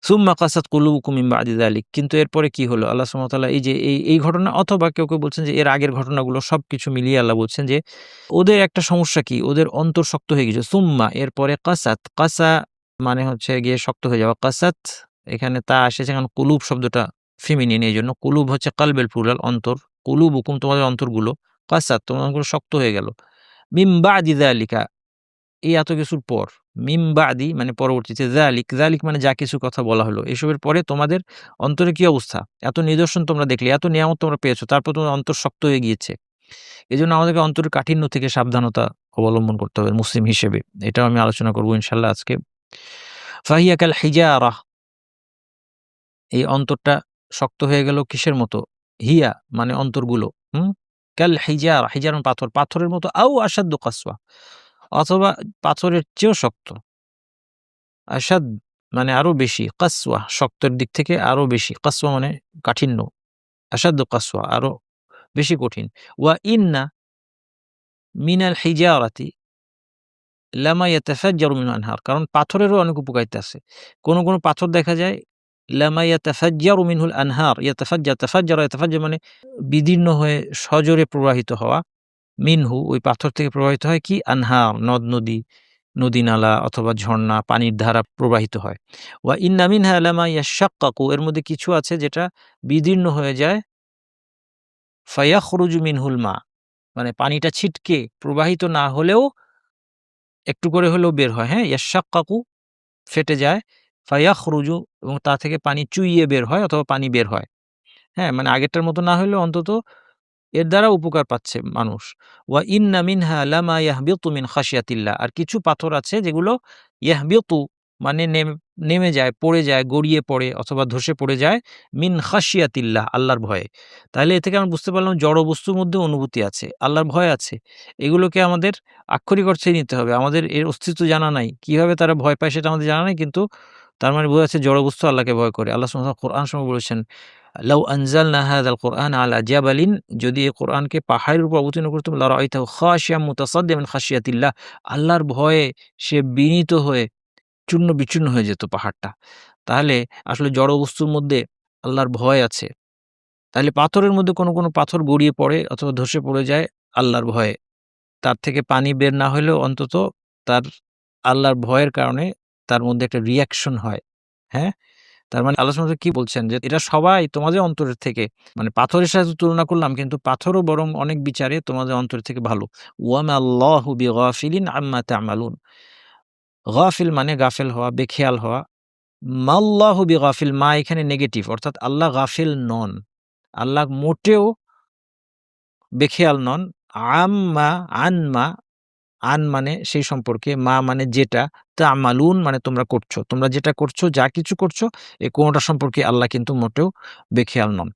সুম্মা কাসাত কুলুবুকুম মিন বাদি যালিক, কিন্তু এরপরে কি হলো? আল্লাহ সুবহানাহু ওয়া তাআলা এই যে এই ঘটনা, অথবা কেউ বলছেন যে এর আগের ঘটনাগুলো সবকিছু মিলিয়ে আল্লাহ বলছেন যে ওদের একটা সমস্যা কি? ওদের অন্তর শক্ত হয়ে গেছে। সুম্মা, এরপরে কাসাত, কাসা মানে হচ্ছে গিয়ে শক্ত হয়ে যাওয়া। কাসাত এখানে তা এসেছে কারণ কুলুব শব্দটা ফেমিনিন, এইজন্য কুলুব হচ্ছে কালবের প্লুরাল, অন্তর। কুলুবুকুম তোমাদের অন্তরগুলো, কাসাত তোমাদের অন্তরগুলো শক্ত হয়ে গেল। মিন বাদি যালিকা, এই এত কিছুর পর, মিম বাদি মানে পরবর্তীতে, যালিক, যালিক মানে যা কিছু কথা বলা হলো, এসবের পরে তোমাদের অন্তরে কি অবস্থা? এত নিদর্শন তোমরা দেখলে, এত নিয়ামত তোমরা পেয়েছো, তারপর তোমার অন্তর শক্ত হয়ে গিয়েছে। এজন্য আমাদেরকে অন্তরের কাঠিন্য থেকে সাবধানতা অবলম্বন করতে হবে মুসলিম হিসেবে। এটাও আমি আলোচনা করব ইনশাআল্লাহ আজকে। ফাহিয়া কাল হিজারাহ, এই অন্তরটা শক্ত হয়ে গেল কিসের মতো? হিয়া মানে অন্তরগুলো, কাল হিজারা, হিজার মানে পাথর, পাথরের মতো, আও আসাদ্দু কাসওয়া, অথবা পাথরের চেয়েও শক্ত। আসাদ মানে আরো বেশি, কাসওয়া শক্তের দিক থেকে আরো বেশি, কাসওয়া মানে কাঠিন্য, আসাদ্দু কাসওয়া আরো বেশি কঠিন। ওয়া ইন্না মিনাল হিজারাতি লামা ইয়াতাফাজ্জারু মিনহু আনহার, কারণ পাথরেরও অনেক উপকারিতা আছে। কোন পাথর দেখা যায় লামা ইয়াতাফাজ্জারু মিনহুল আনহার, ইয়াতাফাজ্জার মানে বিদীর্ণ হয়ে সজোরে প্রবাহিত হওয়া, মিনহু ওই পাথর থেকে প্রবাহিত হয় কি? আনহার, নদ-নদী, নদী-নালা অথবা ঝর্ণা, পানির ধারা প্রবাহিত হয়। ওয়া ইন্না মিনহা লামা ইয়াশাক্কাকু, এর মধ্যে কিছু আছে যেটা বিদীর্ণ হয়ে যায়, ফায়াখরুজু মিনহুল মা, মানে পানিটা ছিটকে প্রবাহিত না হলেও একটু করে হলেও বের হয়। হ্যাঁ, ইয়াশাক্কাকু ফেটে যায়, ফায়াখরুজু এবং তা থেকে পানি চুইয়ে বের হয় অথবা পানি বের হয়। হ্যাঁ, মানে আগেরটার মতো না হলেও অন্তত এর দ্বারা উপকার পাচ্ছে মানুষ। ওয়া ইন্না মিনহা লামা ইয়াহবিতু মিন খাশিয়াতিল্লাহ, আর কিছু পাথর আছে যেগুলো ইয়াহবিতু মানে নেমে যায়, পড়ে যায়, গড়িয়ে পড়ে অথবা ধসে পড়ে যায়, মিন খাশিয়াতিল্লাহ আল্লাহর ভয়ে। তাহলে এ থেকে আমরা বুঝতে পারলাম জড় বস্তুর মধ্যে অনুভূতি আছে, আল্লাহর ভয় আছে। এগুলোকে আমাদের আক্ষরিক অর্থেই নিতে হবে। আমাদের এর অস্তিত্ব জানা নাই। কিভাবে তারা ভয় পায় সেটা আমাদের জানা নাই, কিন্তু তার মানে বোঝা যাচ্ছে জড় বস্তু আল্লাহকে ভয় করে। আল্লাহ সুবহানাহু ওয়া তাআলা কোরআন সময় বলেছেন, লাউ আনজালনা হাযাল কুরআন আলা জাবালিন, যদি এই কোরআনকে পাহাড়ের উপর অবতীর্ণ করতাম, লারাআইতাহু খাশিয়াম মুতাসাদ্দিআন মিন খাশিয়াতিল্লাহ, আল্লাহর ভয়ে সে বিনীত হয়ে চূর্ণ বিচূর্ণ হয়ে যেত পাহাড়টা। তাহলে আসলে জড় বস্তুর মধ্যে আল্লাহর ভয় আছে। তাহলে পাথরের মধ্যে কোনো পাথর গড়িয়ে পড়ে অথবা ধসে পড়ে যায় আল্লাহর ভয়ে। তার থেকে পানি বের না হলেও অন্তত তার আল্লাহর ভয়ের কারণে তার মধ্যে একটা রিঅ্যাকশন হয়। হ্যাঁ? তার মানে আল্লাহ সুবহানাহু ওয়া তাআলা কি বলছেন যে এটা সবাই তোমাদের অন্তরের থেকে, মানে পাথরের সাথে তুলনা করলাম, কিন্তু পাথরও বরং অনেক বিচারে তোমাদের অন্তরের থেকে ভালো। ওয়া মা আল্লাহু বিগাফিলিন আম্মা তা'মালুন। গাফিল মানে গাফেল হওয়া, বেখেয়াল হওয়া। মাল্লাহু বিগাফিল, মা এখানে নেগেটিভ, অর্থাৎ আল্লাহ গাফিল নন। আল্লাহ মোটেও বেখেয়াল নন। আম্মা, আনমা, আন মানে সেই সম্পর্কে, মা মানে যেটা, তা'মালুন মানে তোমরা করছো। তোমরা যেটা করছো, যা কিছু করছো, এ কোনটা সম্পর্কে আল্লাহ কিন্তু মোটেও বেখেয়াল নন।